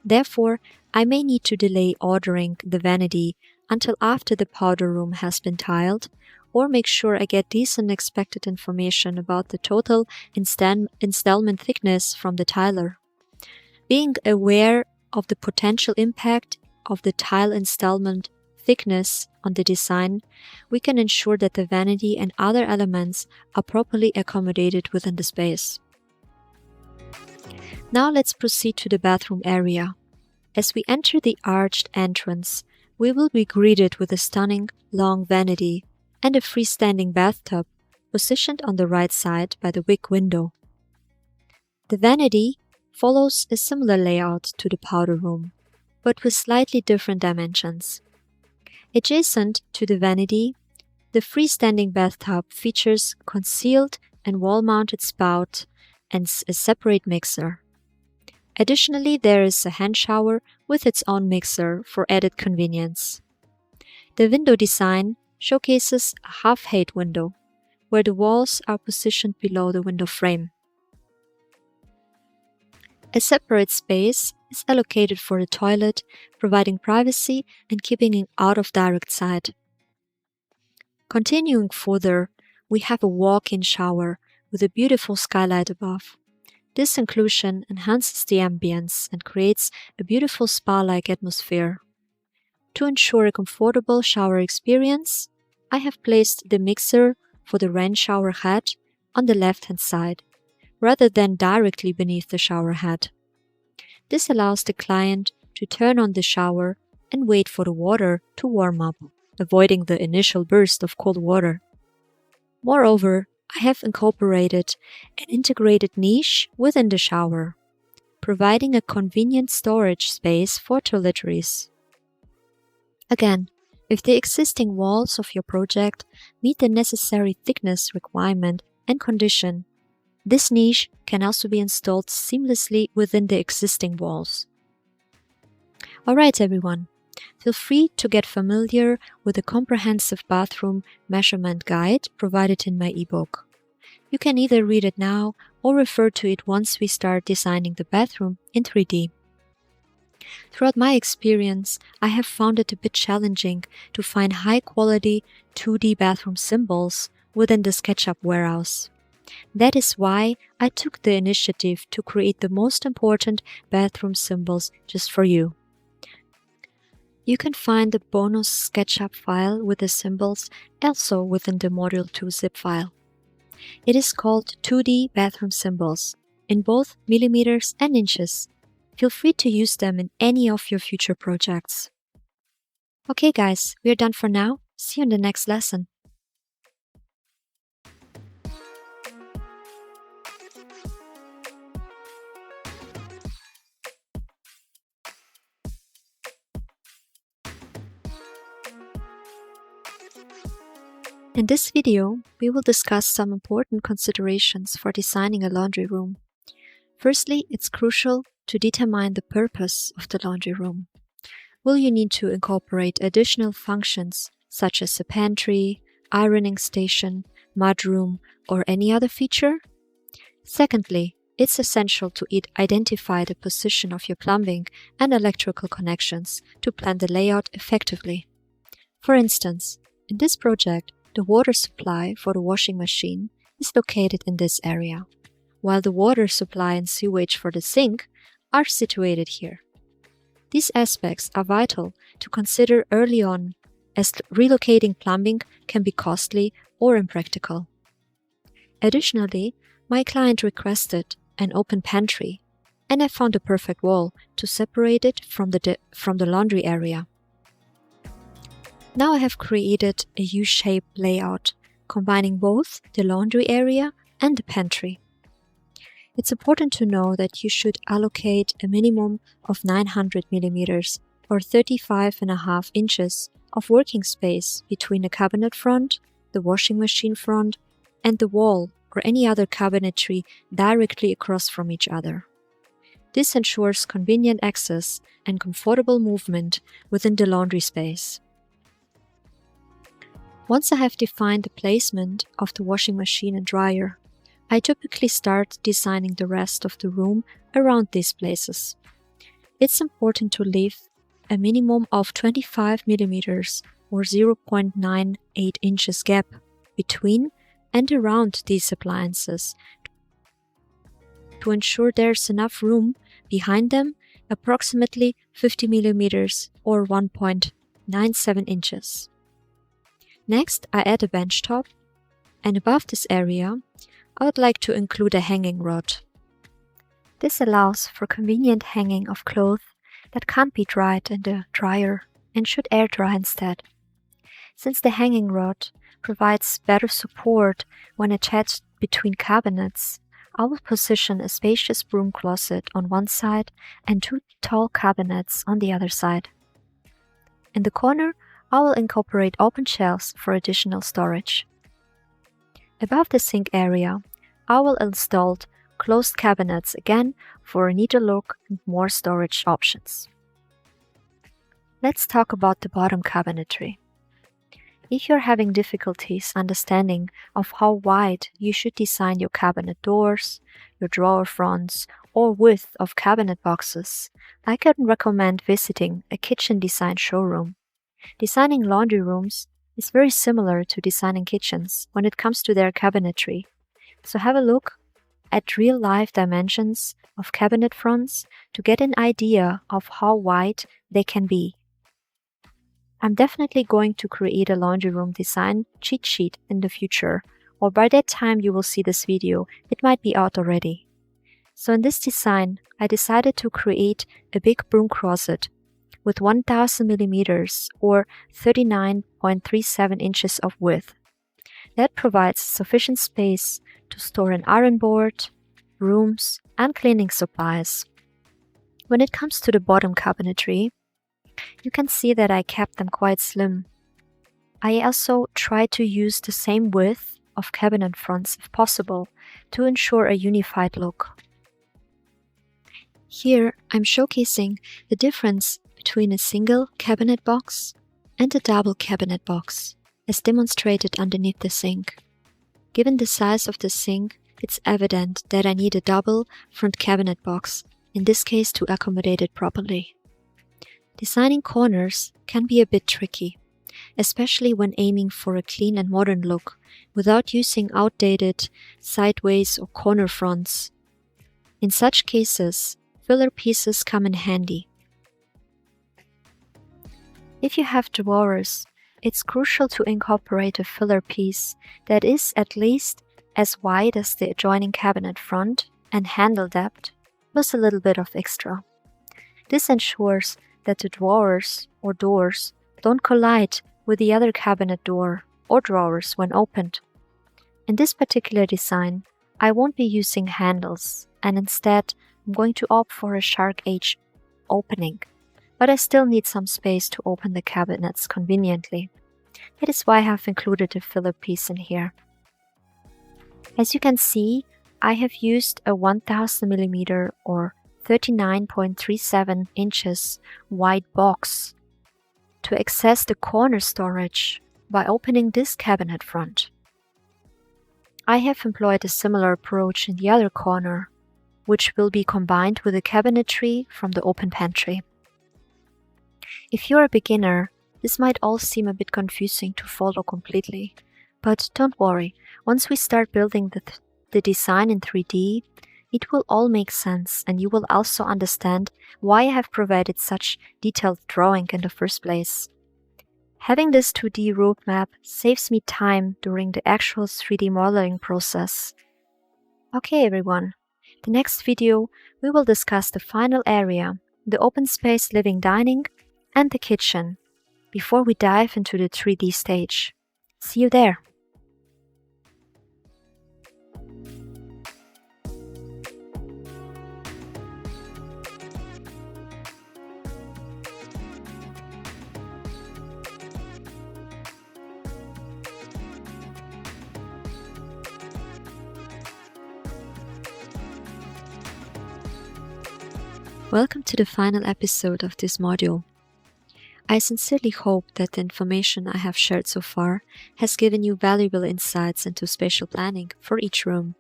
S1: Therefore, I may need to delay ordering the vanity until after the powder room has been tiled, or make sure I get decent expected information about the total installment thickness from the tiler. Being aware of the potential impact of the tile installment thickness on the design, we can ensure that the vanity and other elements are properly accommodated within the space. Now let's proceed to the bathroom area. As we enter the arched entrance, we will be greeted with a stunning long vanity and a freestanding bathtub positioned on the right side by the wick window. The vanity follows a similar layout to the powder room, but with slightly different dimensions. Adjacent to the vanity, the freestanding bathtub features concealed and wall-mounted spout and a separate mixer. Additionally, there is a hand shower with its own mixer for added convenience. The window design showcases a half-height window, where the walls are positioned below the window frame. A separate space is allocated for the toilet, providing privacy and keeping it out of direct sight. Continuing further, we have a walk-in shower with a beautiful skylight above. This inclusion enhances the ambience and creates a beautiful spa-like atmosphere. To ensure a comfortable shower experience, I have placed the mixer for the rain shower head on the left-hand side, rather than directly beneath the shower head. This allows the client to turn on the shower and wait for the water to warm up, avoiding the initial burst of cold water. Moreover, I have incorporated an integrated niche within the shower, providing a convenient storage space for toiletries. Again, if the existing walls of your project meet the necessary thickness requirement and condition, this niche can also be installed seamlessly within the existing walls. Alright everyone, feel free to get familiar with the comprehensive bathroom measurement guide provided in my ebook. You can either read it now or refer to it once we start designing the bathroom in 3D. Throughout my experience, I have found it a bit challenging to find high-quality 2D bathroom symbols within the SketchUp warehouse. That is why I took the initiative to create the most important bathroom symbols just for you. You can find the bonus SketchUp file with the symbols also within the Module 2 zip file. It is called 2D bathroom symbols in both millimeters and inches. Feel free to use them in any of your future projects. Okay guys, we are done for now. See you in the next lesson. In this video, we will discuss some important considerations for designing a laundry room. Firstly, it's crucial to determine the purpose of the laundry room. Will you need to incorporate additional functions such as a pantry, ironing station, mudroom, or any other feature? Secondly, it's essential to identify the position of your plumbing and electrical connections to plan the layout effectively. For instance, in this project, The water supply for the washing machine is located in this area, while the water supply and sewage for the sink are situated here. These aspects are vital to consider early on, as relocating plumbing can be costly or impractical. Additionally, my client requested an open pantry, and I found a perfect wall to separate it from the laundry area. Now I have created a U-shaped layout, combining both the laundry area and the pantry. It's important to know that you should allocate a minimum of 900 millimeters or 35.5 inches of working space between the cabinet front, the washing machine front, and the wall or any other cabinetry directly across from each other. This ensures convenient access and comfortable movement within the laundry space. Once I have defined the placement of the washing machine and dryer, I typically start designing the rest of the room around these places. It's important to leave a minimum of 25 millimeters or 0.98 inches gap between and around these appliances to ensure there's enough room behind them, approximately 50 millimeters or 1.97 inches. Next, I add a bench top, and above this area, I would like to include a hanging rod. This allows for convenient hanging of clothes that can't be dried in the dryer and should air dry instead. Since the hanging rod provides better support when attached between cabinets, I will position a spacious broom closet on one side and two tall cabinets on the other side. In the corner, I will incorporate open shelves for additional storage. Above the sink area, I will install closed cabinets again for a neater look and more storage options. Let's talk about the bottom cabinetry. If you're having difficulties understanding of how wide you should design your cabinet doors, your drawer fronts, or width of cabinet boxes, I can recommend visiting a kitchen design showroom. Designing laundry rooms is very similar to designing kitchens when it comes to their cabinetry. So have a look at real-life dimensions of cabinet fronts to get an idea of how wide they can be. I'm definitely going to create a laundry room design cheat sheet in the future, or by that time you will see this video, it might be out already. So in this design, I decided to create a big broom closet with 1000 millimeters or 39.37 inches of width. That provides sufficient space to store an iron board, brooms, and cleaning supplies. When it comes to the bottom cabinetry, you can see that I kept them quite slim. I also tried to use the same width of cabinet fronts if possible to ensure a unified look. Here I'm showcasing the difference between a single cabinet box and a double cabinet box, as demonstrated underneath the sink. Given the size of the sink, it's evident that I need a double front cabinet box, in this case to accommodate it properly. Designing corners can be a bit tricky, especially when aiming for a clean and modern look without using outdated sideways or corner fronts. In such cases, filler pieces come in handy. If you have drawers, it's crucial to incorporate a filler piece that is at least as wide as the adjoining cabinet front and handle depth, plus a little bit of extra. This ensures that the drawers or doors don't collide with the other cabinet door or drawers when opened. In this particular design, I won't be using handles, and instead I'm going to opt for a shark edge opening, but I still need some space to open the cabinets conveniently. That is why I have included a filler piece in here. As you can see, I have used a 1000 millimeter or 39.37 inches wide box to access the corner storage by opening this cabinet front. I have employed a similar approach in the other corner, which will be combined with the cabinetry from the open pantry. If you're a beginner, this might all seem a bit confusing to follow completely, But don't worry, once we start building the design in 3D, it will all make sense and you will also understand why I have provided such detailed drawing in the first place. Having this 2D roadmap saves me time during the actual 3D modeling process. Okay everyone, the next video we will discuss the final area, the open space living dining and the kitchen, before we dive into the 3D stage. See you there! Welcome to the final episode of this module. I sincerely hope that the information I have shared so far has given you valuable insights into spatial planning for each room.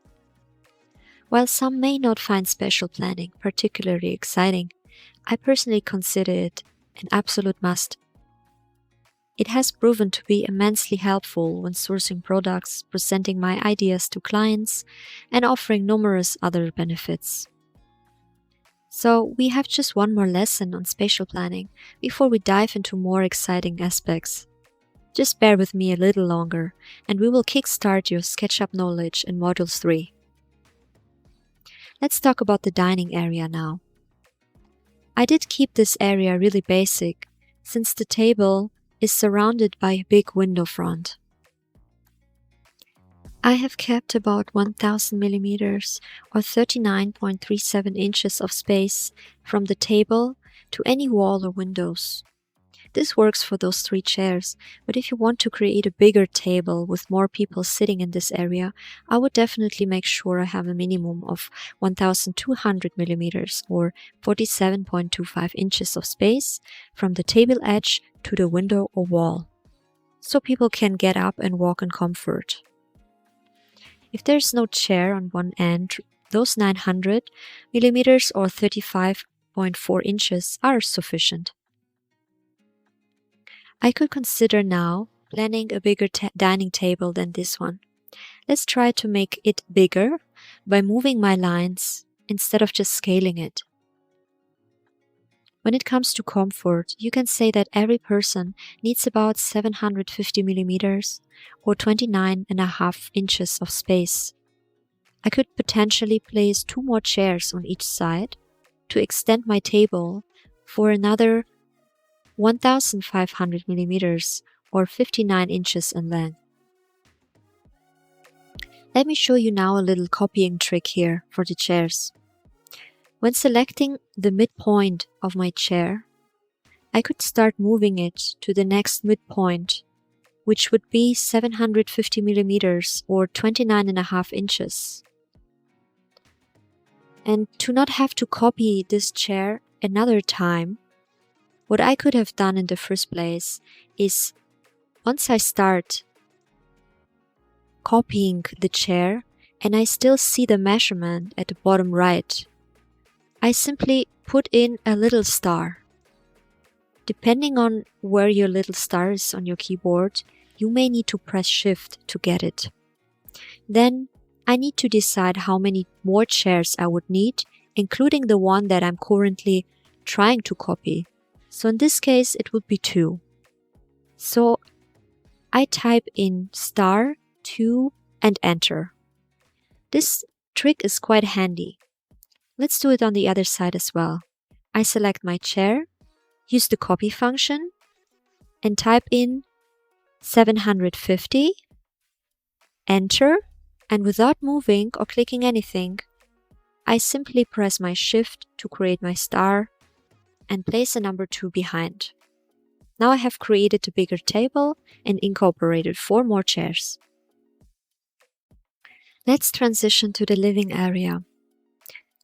S1: While some may not find spatial planning particularly exciting, I personally consider it an absolute must. It has proven to be immensely helpful when sourcing products, presenting my ideas to clients, and offering numerous other benefits. So we have just one more lesson on spatial planning before we dive into more exciting aspects. Just bear with me a little longer and we will kickstart your SketchUp knowledge in Module 3. Let's talk about the dining area now. I did keep this area really basic since the table is surrounded by a big window front. I have kept about 1000 millimeters or 39.37 inches of space from the table to any wall or windows. This works for those 3 chairs, but if you want to create a bigger table with more people sitting in this area, I would definitely make sure I have a minimum of 1200 millimeters or 47.25 inches of space from the table edge to the window or wall, so people can get up and walk in comfort. If there's no chair on one end, those 900 millimeters or 35.4 inches are sufficient. I could consider now planning a bigger dining table than this one. Let's try to make it bigger by moving my lines instead of just scaling it. When it comes to comfort, you can say that every person needs about 750 millimeters or 29.5 inches of space. I could potentially place 2 more chairs on each side to extend my table for another 1500 millimeters or 59 inches in length. Let me show you now a little copying trick here for the chairs. When selecting the midpoint of my chair, I could start moving it to the next midpoint, which would be 750 millimeters or 29.5 inches. And to not have to copy this chair another time, what I could have done in the first place is, once I start copying the chair and I still see the measurement at the bottom right, I simply put in a little star. Depending on where your little star is on your keyboard, you may need to press Shift to get it. Then I need to decide how many more chairs I would need, including the one that I'm currently trying to copy. So in this case, it would be 2. So I type in star 2 and enter. This trick is quite handy. Let's do it on the other side as well. I select my chair, use the copy function, and type in 750, enter, and without moving or clicking anything, I simply press my Shift to create my star and place a number 2 behind. Now I have created a bigger table and incorporated 4 more chairs. Let's transition to the living area.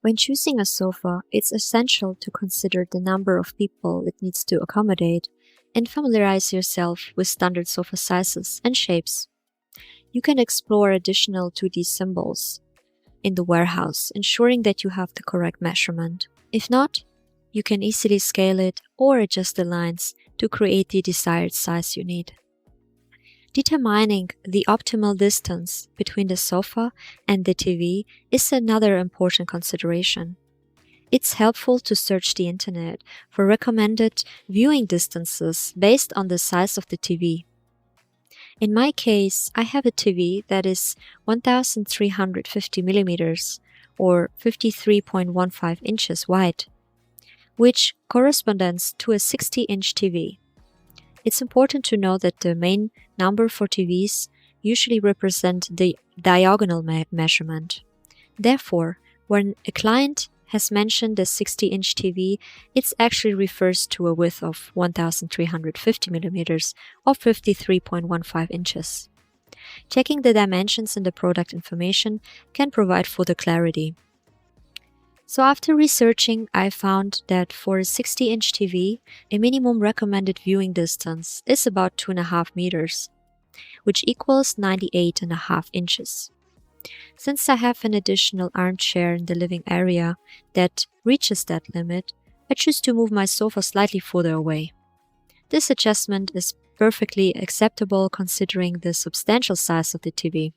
S1: When choosing a sofa, it's essential to consider the number of people it needs to accommodate and familiarize yourself with standard sofa sizes and shapes. You can explore additional 2D symbols in the warehouse, ensuring that you have the correct measurement. If not, you can easily scale it or adjust the lines to create the desired size you need. Determining the optimal distance between the sofa and the TV is another important consideration. It's helpful to search the internet for recommended viewing distances based on the size of the TV. In my case, I have a TV that is 1350 millimeters or 53.15 inches wide, which corresponds to a 60-inch TV. It's important to know that the main number for TVs usually represent the diagonal measurement. Therefore, when a client has mentioned a 60-inch TV, it actually refers to a width of 1350 millimeters or 53.15 inches. Checking the dimensions in the product information can provide further clarity. So after researching, I found that for a 60-inch TV, a minimum recommended viewing distance is about 2.5 meters, which equals 98.5 inches. Since I have an additional armchair in the living area that reaches that limit, I choose to move my sofa slightly further away. This adjustment is perfectly acceptable considering the substantial size of the TV.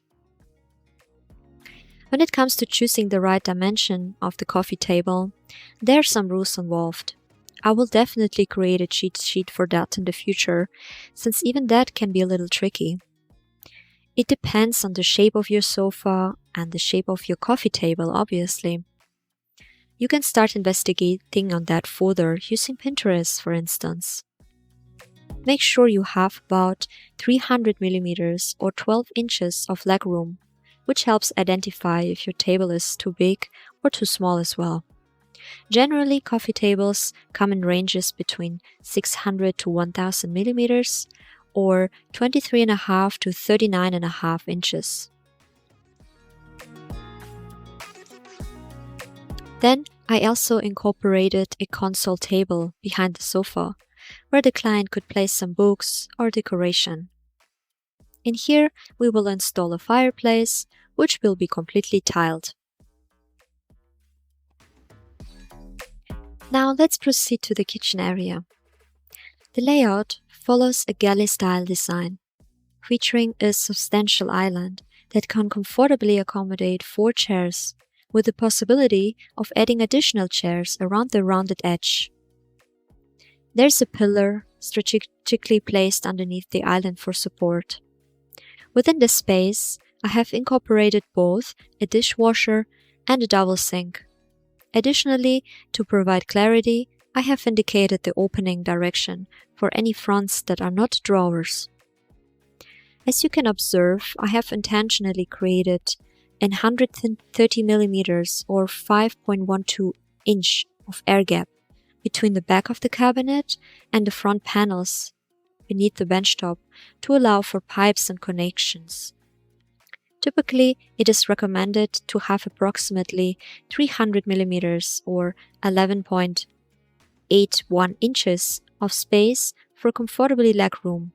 S1: When it comes to choosing the right dimension of the coffee table, there are some rules involved. I will definitely create a cheat sheet for that in the future, since even that can be a little tricky. It depends on the shape of your sofa and the shape of your coffee table, obviously. You can start investigating on that further using Pinterest, for instance. Make sure you have about 300 millimeters or 12 inches of legroom, which helps identify if your table is too big or too small as well. Generally, coffee tables come in ranges between 600 to 1000 millimeters or 23.5 to 39.5 inches. Then I also incorporated a console table behind the sofa, where the client could place some books or decoration. In here, we will install a fireplace, which will be completely tiled. Now let's proceed to the kitchen area. The layout follows a galley-style design, featuring a substantial island that can comfortably accommodate 4 chairs, with the possibility of adding additional chairs around the rounded edge. There's a pillar strategically placed underneath the island for support. Within the space, I have incorporated both a dishwasher and a double sink. Additionally, to provide clarity, I have indicated the opening direction for any fronts that are not drawers. As you can observe, I have intentionally created an 130 millimeters or 5.12 inch of air gap between the back of the cabinet and the front panels beneath the benchtop to allow for pipes and connections. Typically, it is recommended to have approximately 300 millimeters or 11.81 inches of space for comfortably legroom.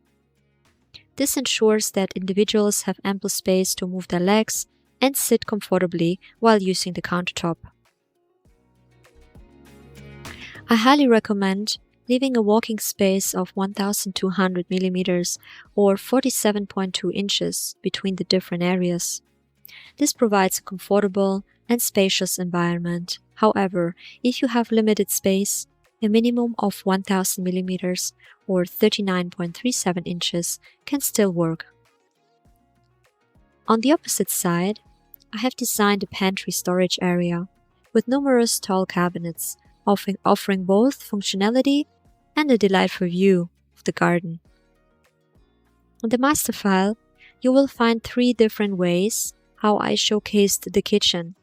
S1: This ensures that individuals have ample space to move their legs and sit comfortably while using the countertop. I highly recommend leaving a walking space of 1200 millimeters or 47.2 inches between the different areas. This provides a comfortable and spacious environment. However, if you have limited space, a minimum of 1000 millimeters or 39.37 inches can still work. On the opposite side, I have designed a pantry storage area with numerous tall cabinets offering both functionality and a delightful view of the garden. In the master file, you will find 3 different ways how I showcased the kitchen.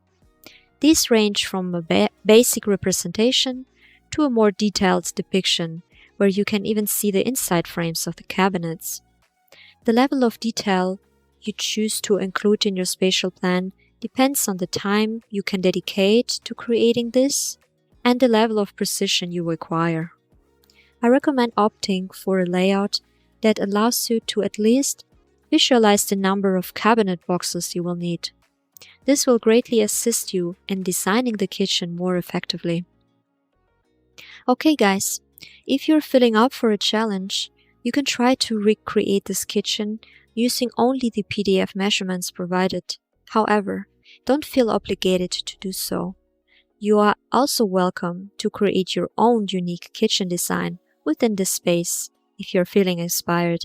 S1: These range from a basic representation to a more detailed depiction, where you can even see the inside frames of the cabinets. The level of detail you choose to include in your spatial plan depends on the time you can dedicate to creating this and the level of precision you require. I recommend opting for a layout that allows you to at least visualize the number of cabinet boxes you will need. This will greatly assist you in designing the kitchen more effectively. Okay guys, if you're feeling up for a challenge, you can try to recreate this kitchen using only the PDF measurements provided. However, don't feel obligated to do so. You are also welcome to create your own unique kitchen design within this space if you're feeling inspired.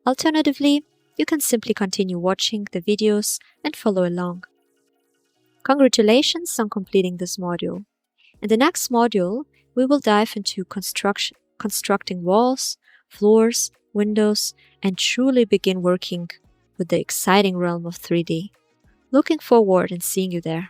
S1: Alternatively, you can simply continue watching the videos and follow along. Congratulations on completing this module. In the next module, we will dive into constructing walls, floors, windows, and truly begin working with the exciting realm of 3D. Looking forward and seeing you there.